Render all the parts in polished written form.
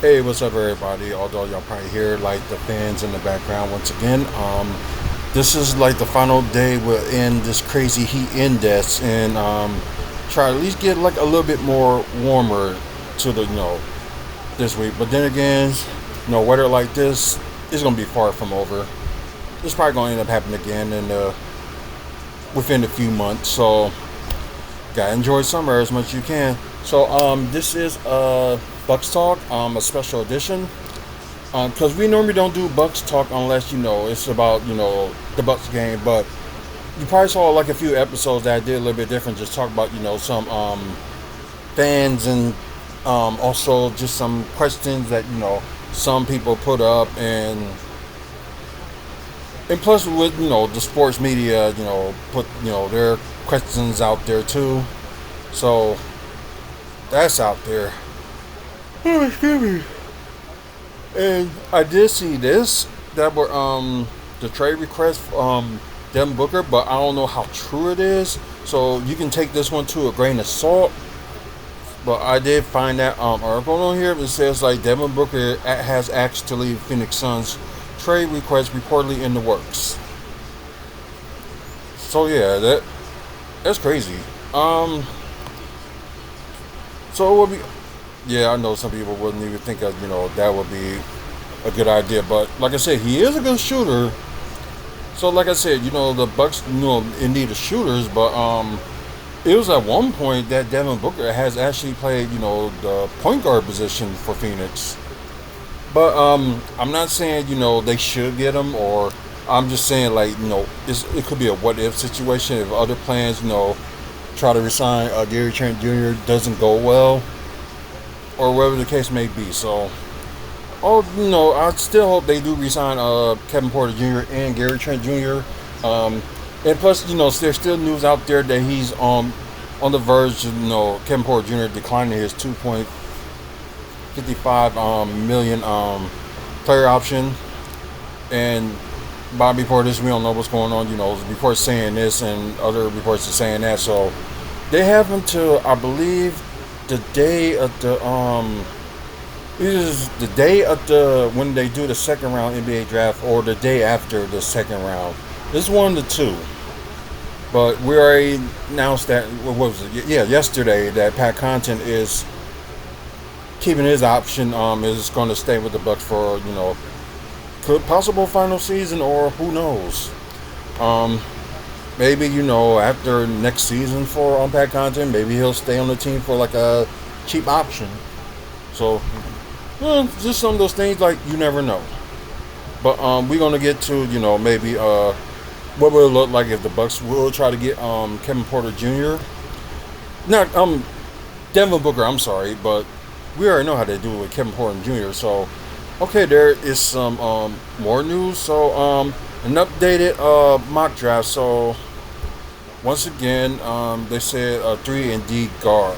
Hey, what's up, everybody? Although y'all probably hear like the fans in the background once again. This is like the final day within this crazy heat index, and try to at least get like a little bit more warmer to the this week. But then again, weather like this is gonna be far from over. It's probably gonna end up happening again in within a few months. So gotta enjoy summer as much as you can. So this is Bucks Talk, a special edition. Because we normally don't do Bucks talk unless it's about the Bucks game. But you probably saw like a few episodes that I did a little bit different. Just talk about some fans and also just some questions that some people put up, and plus with the sports media put their questions out there too. So that's out there. Oh, excuse me. And I did see this that were the trade request Devin Booker, but I don't know how true it is. So you can take this one to a grain of salt. But I did find that article on here. It says like Devin Booker has asked to leave Phoenix Suns. Trade request reportedly in the works. So yeah, that's crazy. Um, so it would be. Yeah, I know some people wouldn't even think of that would be a good idea. But like I said, he is a good shooter. So like I said, the Bucks in need of shooters, but it was at one point that Devin Booker has actually played the point guard position for Phoenix. But I'm not saying they should get him, or I'm just saying like it could be a what if situation if other plans try to resign Gary Trent Jr. doesn't go well, or whatever the case may be. So, I still hope they do resign Kevin Porter Jr. and Gary Trent Jr. And plus, there's still news out there that he's on the verge of Kevin Porter Jr. declining his 2.55 million player option, and Bobby Portis, we don't know what's going on. Reports saying this and other reports are saying that. So they have until I believe the day of the is the day of the when they do the second round NBA draft, or the day after the second round. This is one of the two. But we already announced that what was it? Yeah, yesterday that Pat Connaughton is keeping his option. Is going to stay with the Bucks for could possible final season, or who knows. Um, Maybe after next season for Pat Connaughton, maybe he'll stay on the team for like a cheap option. So just some of those things like you never know. But we're gonna get to maybe what would it look like if the Bucks will try to get Kevin Porter Jr. Not Devin Booker. I'm sorry, but we already know how they do it with Kevin Porter Jr. So okay, there is some more news. So an updated mock draft. So once again, they said a 3 and D guard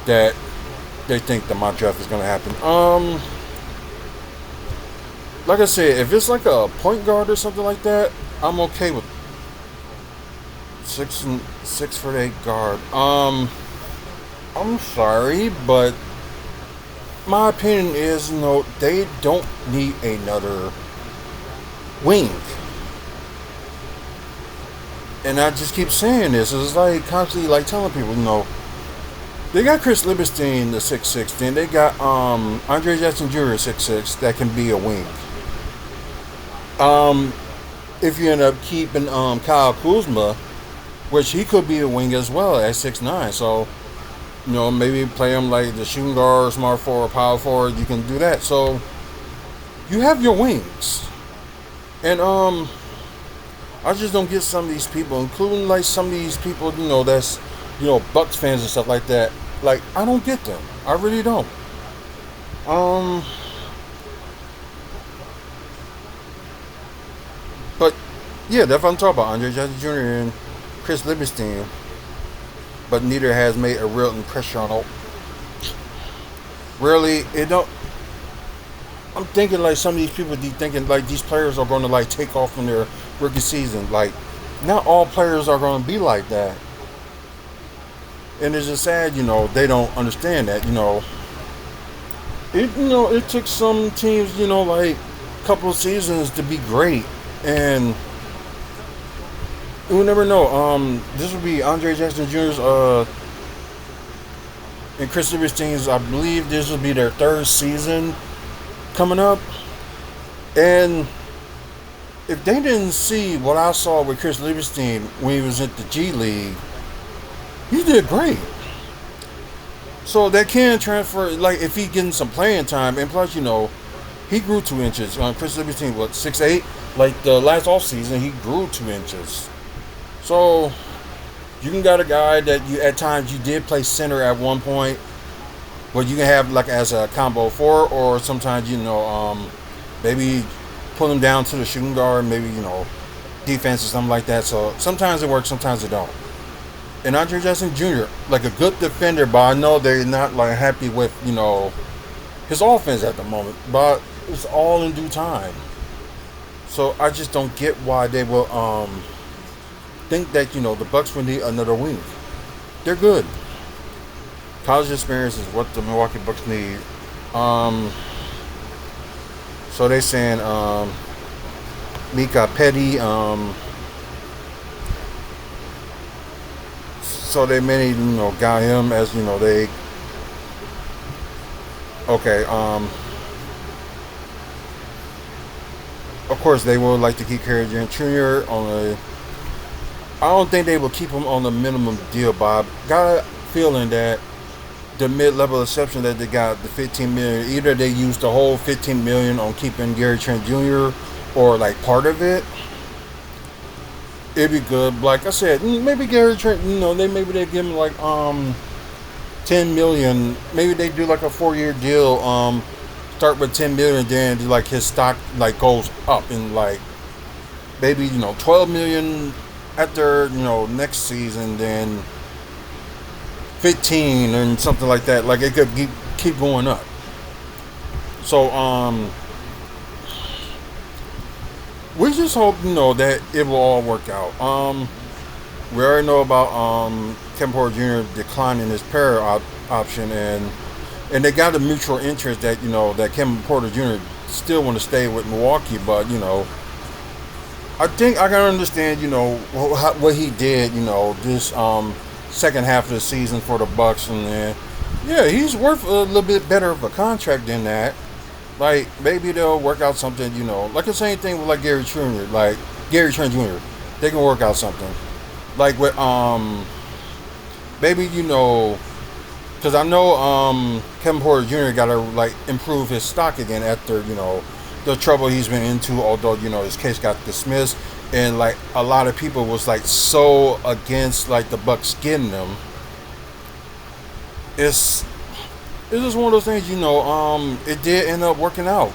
that they think the mock draft is going to happen. Like I said, if it's like a point guard or something like that, I'm okay with 6'8" guard. I'm sorry, but my opinion is they don't need another wing. And I just keep saying this. It's like constantly like telling people, they got Chris Livingston, the 6'6", then they got Andre Jackson Jr. 6'6", that can be a wing. Um, if you end up keeping Kyle Kuzma, which he could be a wing as well at 6'9", so maybe play him like the shooting guard, smart forward, power forward. You can do that. So you have your wings, and I just don't get some of these people, including like some of these people, that's Bucks fans and stuff like that. Like I don't get them. I really don't. Um, but yeah, that's what I'm talking about. Andre Jackson Jr. and Chris Livingston, but neither has made a real impression on. Really, it don't. I'm thinking like some of these people be thinking like these players are going to like take off from their rookie season. Like, not all players are going to be like that. And it's just sad, they don't understand that, It took some teams, like a couple of seasons to be great, and you never know. This would be Andre Jackson Jr.'s and Chris Livingston's. I believe this will be their third season coming up, and if they didn't see what I saw with Chris Livingston when he was at the G League, he did great. So that can transfer, like if he getting some playing time, and plus, he grew 2 inches. Chris Livingston, what, 6'8"? Like the last off season, he grew 2 inches. So you can got a guy that you at times you did play center at one point, but you can have like as a combo four, or sometimes maybe pull him down to the shooting guard, maybe defense or something like that. So sometimes it works, sometimes it don't. And Andre Jackson Jr., like a good defender, but I know they're not like happy with his offense at the moment. But it's all in due time. So I just don't get why they will think that the Bucks will need another wing. They're good. College experience is what the Milwaukee Bucks need. So they saying Mika Petty. So they may got him as they okay. Of course they would like to keep Kerry Jr. on a. I don't think they will keep him on the minimum deal, Bob. Got a feeling that the mid-level exception that they got, the 15 million, either they used the whole 15 million on keeping Gary Trent Jr. or like part of it. It'd be good. Like I said, maybe Gary Trent, maybe they give him like 10 million. Maybe they do like a 4-year deal. Start with 10 million, then like his stock like goes up in like maybe 12 million after next season, then 15 and something like that. Like it could keep going up. So we just hope that it will all work out. We already know about Kevin Porter Jr. declining his para option, and they got a mutual interest that that Kevin Porter Jr. still want to stay with Milwaukee, but I think I can understand what he did this second half of the season for the Bucks, and yeah, he's worth a little bit better of a contract than that. Like maybe they'll work out something, like the same thing with like Gary Trent Jr. They can work out something like with maybe because I know Kevin Porter Jr. got to like improve his stock again after the trouble he's been into. Although his case got dismissed, and like a lot of people was like so against like the Bucks getting him. It's just one of those things. It did end up working out.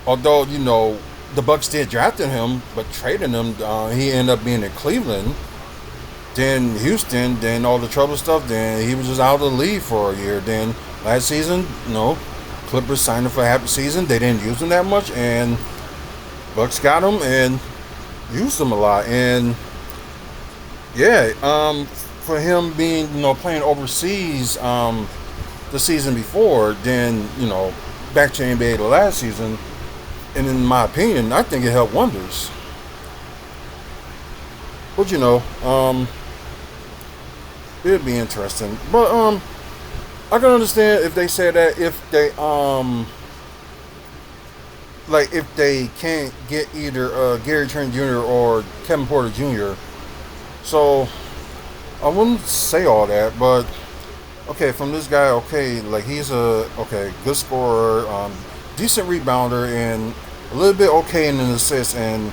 Although the Bucks did drafting him, but trading him, he ended up being in Cleveland. Then Houston, then all the trouble stuff, then he was just out of the league for a year. Then last season, Clippers signed him for half the season. They didn't use him that much, and Bucks got him and used him a lot. And yeah, for him being playing overseas the season before, then back to NBA the last season, and in my opinion, I think it helped wonders. But it'd be interesting. But I can understand if they say that if they like if they can't get either Gary Trent Jr. or Kevin Porter Jr. So I wouldn't say all that, but okay, from this guy, okay, like he's a good scorer, decent rebounder, and a little bit okay in an assist, and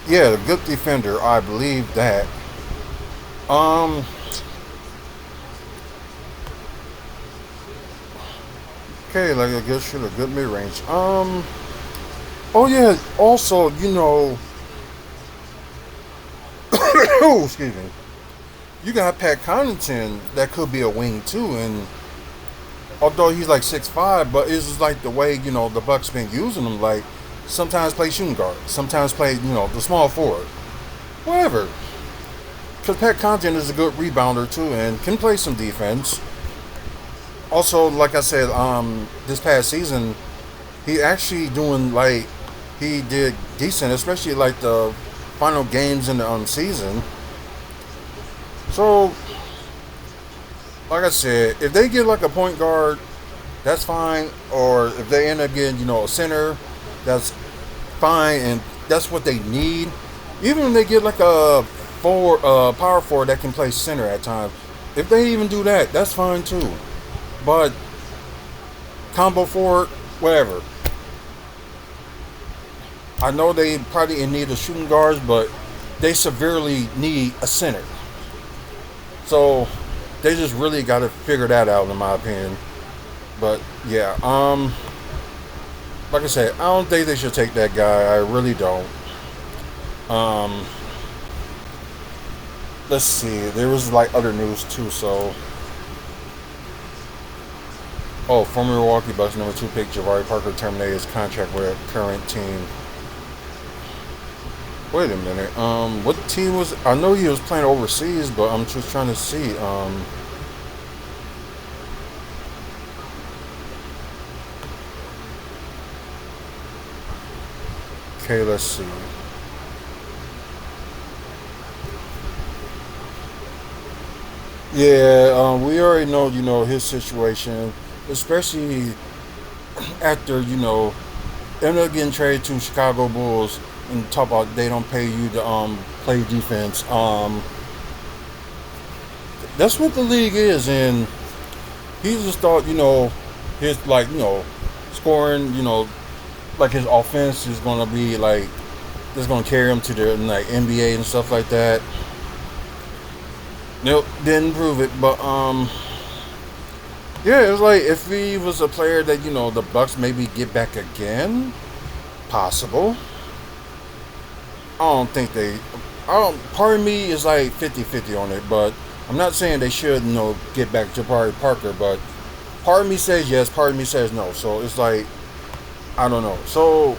yeah, good defender. I believe that. Okay, like a good shooter, good mid range. Oh yeah. Also, oh, excuse me. You got Pat Connaughton that could be a wing too, and although he's like 6'5", but it's just like the way the Bucks been using him. Like sometimes play shooting guard, sometimes play the small forward, whatever. Because Pat Connaughton is a good rebounder too and can play some defense. Also, like I said, this past season, he actually doing like he did decent, especially like the final games in the season. So, like I said, if they get like a point guard, that's fine. Or if they end up getting, a center, that's fine, and that's what they need. Even if they get like a power forward that can play center at times, if they even do that, that's fine too. But combo forward, whatever. I know they probably in need of shooting guards, but they severely need a center. So they just really got to figure that out, in my opinion. But yeah, like I said, I don't think they should take that guy. I really don't. Um, let's see. There was like other news too. So, former Milwaukee Bucks number two pick Jabari Parker terminated his contract with a current team. Wait a minute. What team was? I know he was playing overseas, but I'm just trying to see. Okay, let's see. Yeah, we already know, his situation, especially after, ended up getting traded to Chicago Bulls and talk about they don't pay you to play defense. That's what the league is, and he just thought, his like, scoring, like his offense is gonna be like that's gonna carry him to the like NBA and stuff like that. Nope, didn't prove it, but yeah, it was like if he was a player that the Bucks maybe get back again, possible. I don't think they. I don't. Part of me is like 50-50 on it, but I'm not saying they should, get back Jabari Parker. But part of me says yes, part of me says no. So it's like I don't know. So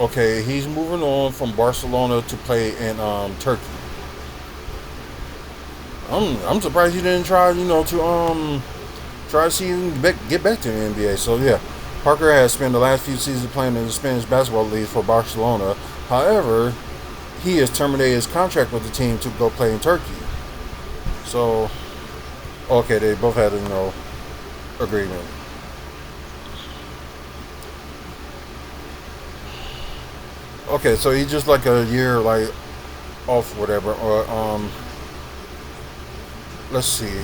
okay, he's moving on from Barcelona to play in Turkey. I'm surprised he didn't try, to try to see him get back to the NBA. So yeah, Parker has spent the last few seasons playing in the Spanish basketball league for Barcelona. However, he has terminated his contract with the team to go play in Turkey. So okay, they both had agreement. Okay, so he's just like a year like off, whatever. Or let's see.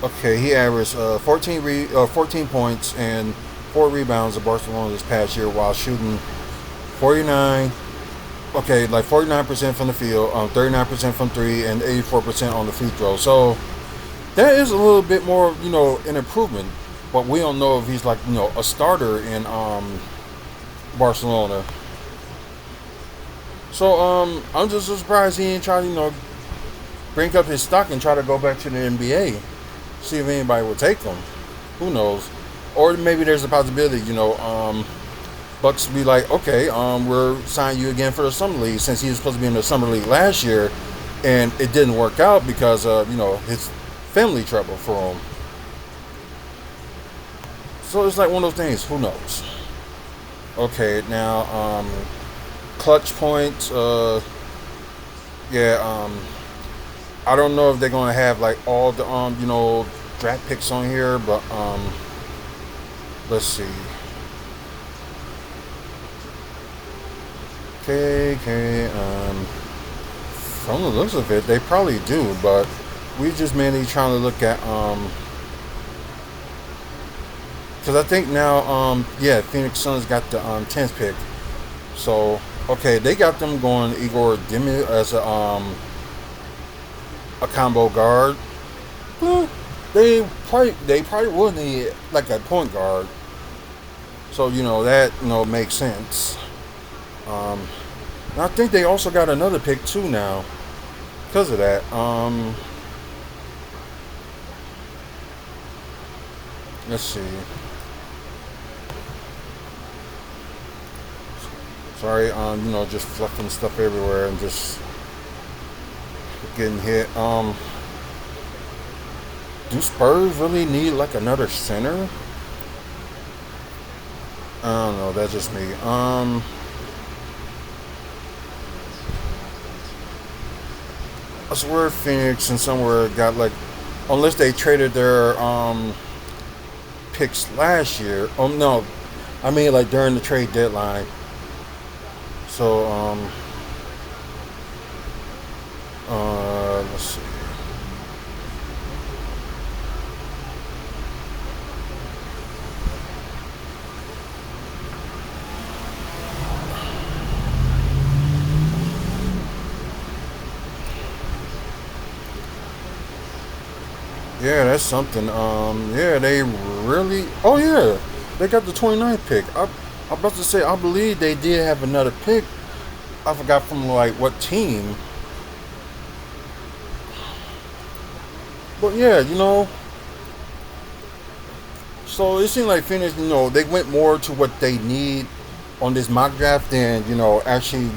Okay, he averaged 14 points and 4 rebounds at Barcelona this past year while shooting 49. Okay, like 49% from the field, 39% from three, and 84% on the free throw. So that is a little bit more, an improvement. But we don't know if he's like, a starter in Barcelona. So I'm just surprised he ain't trying to, bring up his stock and try to go back to the NBA. See if anybody will take him. Who knows? Or maybe there's a possibility, Bucks be like, okay, we're signing you again for the summer league since he was supposed to be in the summer league last year, and it didn't work out because of his family trouble for him. So it's like one of those things. Who knows? Okay, now clutch points. Yeah, I don't know if they're gonna have like all the draft picks on here, but let's see. Okay, from the looks of it, they probably do, but we just mainly trying to look at because I think now yeah, Phoenix Suns got the 10th pick, so okay, they got them going Igor Dimi as a combo guard. Well, they probably would need like a point guard, so that makes sense. Um, and I think they also got another pick too now because of that. Let's see. Sorry, just fluffing stuff everywhere and just getting hit. Do Spurs really need like another center? I don't know. That's just me. I swear Phoenix and somewhere got like, unless they traded their picks last year. Oh no, I mean like during the trade deadline. So let's see. Yeah, that's something. Yeah, they really. Oh yeah, they got the 29th pick. I'm about to say I believe they did have another pick. I forgot from like what team. But yeah, so it seemed like Phoenix, they went more to what they need on this mock draft than, actually,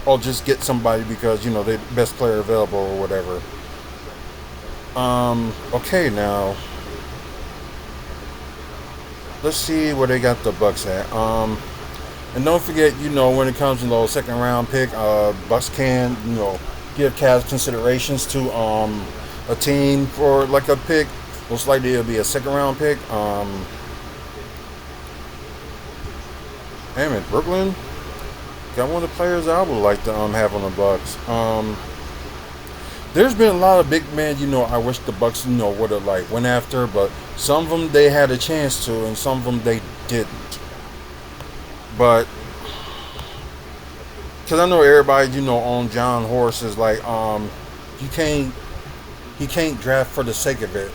or just get somebody because, they're the best player available or whatever. Okay, now let's see where they got the Bucks at. And don't forget, when it comes to second round pick, Bucks can, give cash considerations to a team for like a pick. Most likely it'll be a second round pick. Damn it, Brooklyn got one of the players I would like to have on the Bucks. There's been a lot of big men, I wish the Bucks, would have like went after, but some of them they had a chance to, and some of them they didn't. But because I know everybody, on John Horse is like, you can't, he can't draft for the sake of it.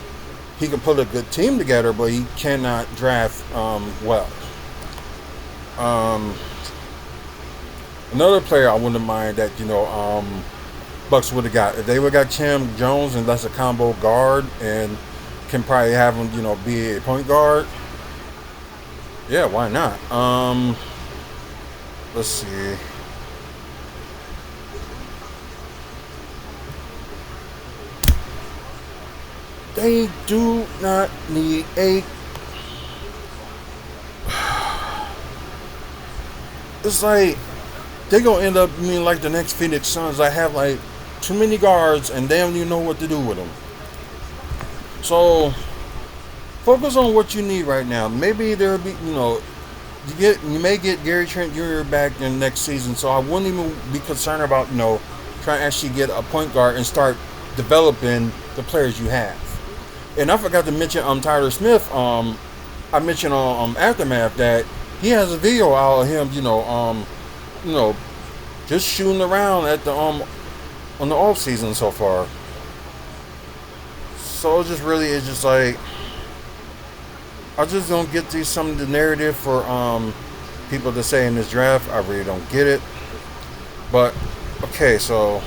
He can put a good team together, but he cannot draft well. Um, Another player I wouldn't mind that Bucks would have got if they would have got Cam Jones and that's a combo guard and can probably have him be a point guard. Yeah, why not? Let's see. They do not need a. It's like they're gonna end up being like the next Phoenix Suns. I have like too many guards and they don't even know what to do with them. So focus on what you need right now. Maybe there'll be you may get Gary Trent Jr. back in next season. So I wouldn't even be concerned about trying to actually get a point guard and start developing the players you have. And I forgot to mention Tyler Smith. I mentioned on Aftermath that he has a video out of him, just shooting around at the on the off season so far. So it just really is just like I just don't get some of the narrative for people to say in this draft. I really don't get it. But okay, so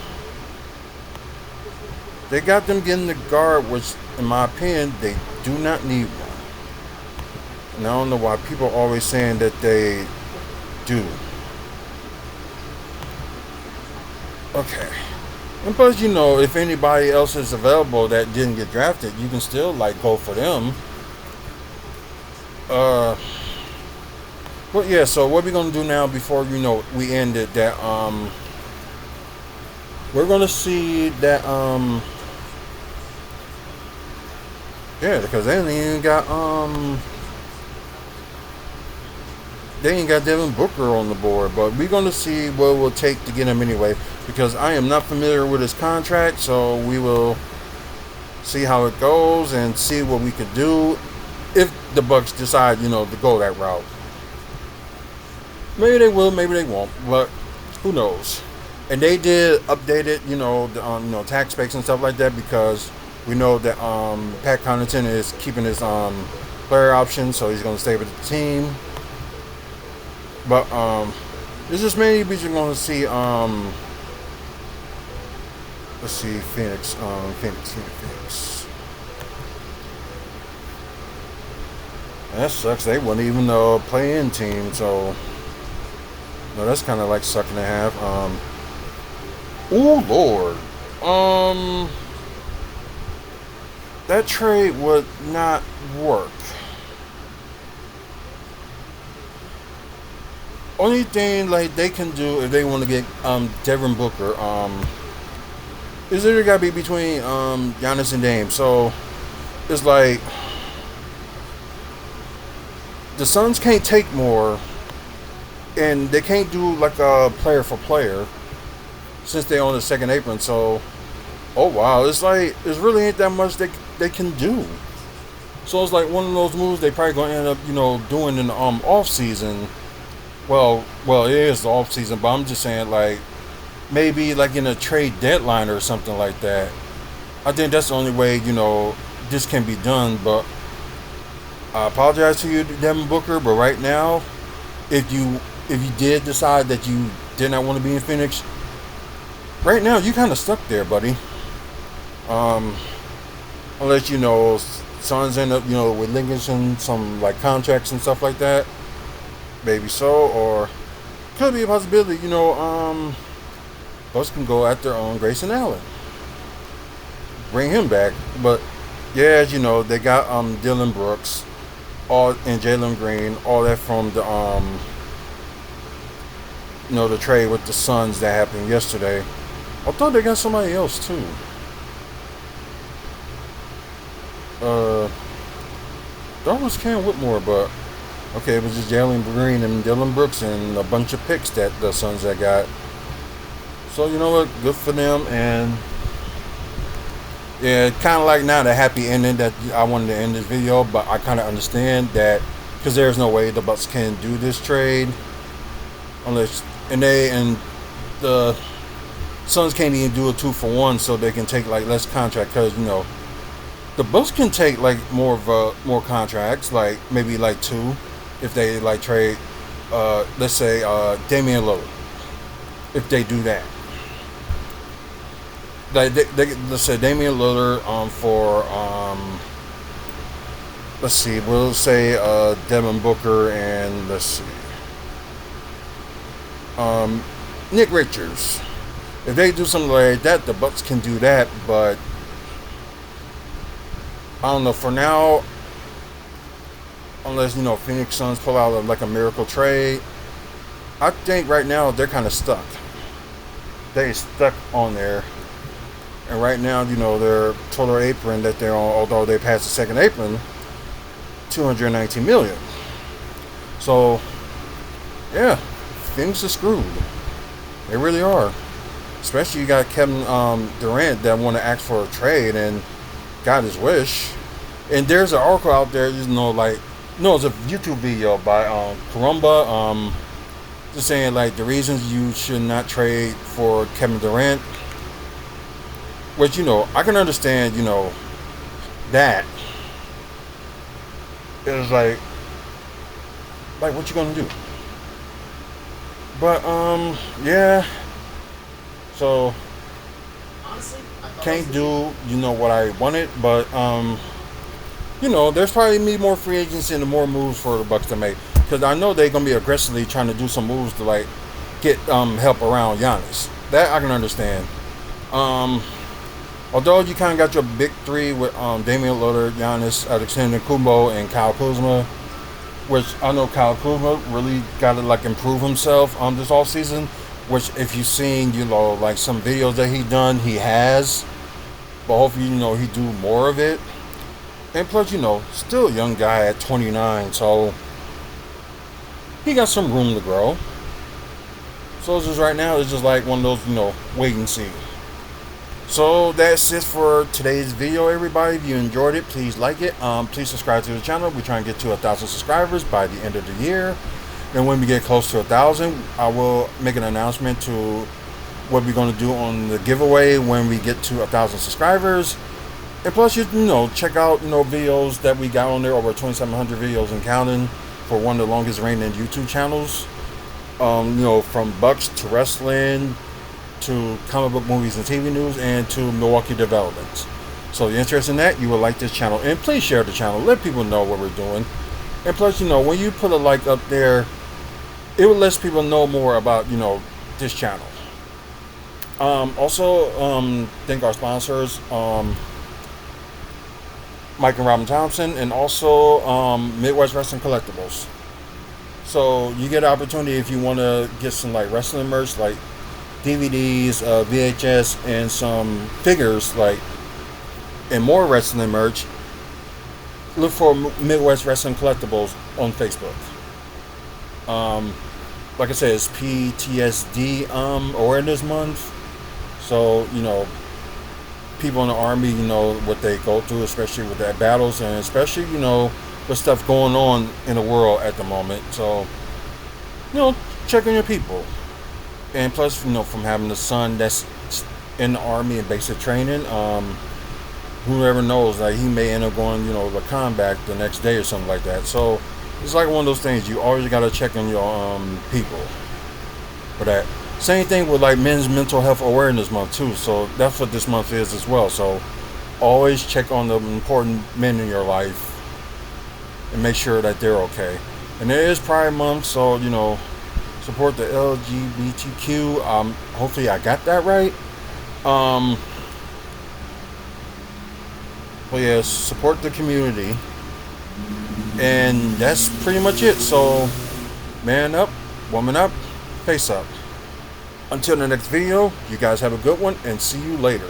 they got them getting the guard, which in my opinion they do not need one. And I don't know why people are always saying that they do. Okay. And plus, if anybody else is available that didn't get drafted, you can still like go for them. But yeah, so what we're gonna do now before we end it, that we're gonna see that yeah, because they ain't got Devin Booker on the board, but we're gonna see what it will take to get him anyway, because I am not familiar with his contract, so we will see how it goes and see what we could do if the Bucks decide, to go that route. Maybe they will, maybe they won't, but who knows? And they did update it, the tax specs and stuff like that, because we know that Pat Connaughton is keeping his player option, so he's going to stay with the team. But this is mainly we're going to see. Let's see, Phoenix. Phoenix. And that sucks. They wouldn't even play-in team, so no, that's kind of like sucking to have. Oh Lord, Um, that trade would not work. Only thing like they can do if they want to get Devin Booker is either gotta be between Giannis and Dame. So it's like the Suns can't take more, and they can't do like a player for player since they own the second apron. So oh wow, it's like it's really ain't that much they can do. So it's like one of those moves they probably gonna end up doing in the off season. Well, it is the off season, but I'm just saying like maybe like in a trade deadline or something like that. I think that's the only way this can be done. But I apologize to you, Devin Booker, but right now, if you did decide that you did not want to be in Phoenix, right now you kind of stuck there, buddy. Um, Unless Suns end up with relinquishing some like contracts and stuff like that, maybe so, or could be a possibility. Bucks can go after Grayson Allen, bring him back. But yeah, as they got Dylan Brooks, all and Jalen Green, all that from the the trade with the Suns that happened yesterday. I thought they got somebody else too. That was Cam Whitmore, but okay, it was just Jalen Green and Dylan Brooks and a bunch of picks that the Suns that got. So you know what? Good for them. And yeah, kind of like now the happy ending that I wanted to end this video, but I kind of understand that because there's no way the Bucks can do this trade unless and the Suns can't even do a 2-for-1, so they can take like less contract because the Bucks can take like more contracts, like maybe like two, if they like trade, let's say Damian Lillard, if they do that. Like let's say Damian Lillard for let's see, we'll say Devin Booker and let's see, Nick Richards. If they do something like that, the Bucks can do that, but I don't know. For now, unless Phoenix Suns pull out like a miracle trade, I think right now they're kind of stuck. They stuck on there, and right now their total apron that they're on, although they passed the second apron, $219 million. So yeah, Phoenix is screwed. They really are. Especially you got Kevin Durant that want to ask for a trade and got his wish. And there's an article out there, it's a YouTube video by Karumba, just saying like the reasons you should not trade for Kevin Durant. Which I can understand, that. It's like what you gonna do? But yeah. So can't do what I wanted, but there's probably need more free agency and more moves for the Bucks to make, because I know they're gonna be aggressively trying to do some moves to like get help around Giannis. That I can understand. Although you kind of got your big three with Damian Lillard, Giannis, Antetokounmpo, and Kyle Kuzma, which I know Kyle Kuzma really got to like improve himself this all season. Which, if you've seen, like some videos that he done, he has. But hopefully, he do more of it. And plus, still a young guy at 29, so he got some room to grow. So it's just right now, it's just like one of those, wait and see. So that's it for today's video, everybody. If you enjoyed it, please like it. Please subscribe to the channel. We're trying to get to 1,000 subscribers by the end of the year. And when we get close to 1,000, I will make an announcement to what we're going to do on the giveaway when we get to 1,000 subscribers. And plus, check out videos that we got on there, over 2,700 videos and counting, for one of the longest reigning YouTube channels. From Bucks to wrestling to comic book movies and TV news and to Milwaukee developments. So if you're interested in that, you will like this channel, and please share the channel. Let people know what we're doing. And plus, when you put a like up there, it will let people know more about, this channel. Also, thank our sponsors, Mike and Robin Thompson, and also Midwest Wrestling Collectibles. So you get an opportunity if you want to get some like wrestling merch, like DVDs, VHS, and some figures, like and more wrestling merch. Look for Midwest Wrestling Collectibles on Facebook. Um, like I said, it's PTSD awareness month. So people in the army, what they go through, especially with that battles, and especially with stuff going on in the world at the moment. So check on your people, and plus from having a son that's in the army and basic training, whoever knows, like he may end up going the combat the next day or something like that. So it's like one of those things you always got to check on your people for that. Same thing with like Men's Mental Health Awareness Month too. So that's what this month is as well. So always check on the important men in your life and make sure that they're okay. And it is Pride Month, so support the LGBTQ. Hopefully I got that right. But yeah, support the community, and that's pretty much it. So man up, woman up, face up. Until the next video, you guys have a good one, and see you later.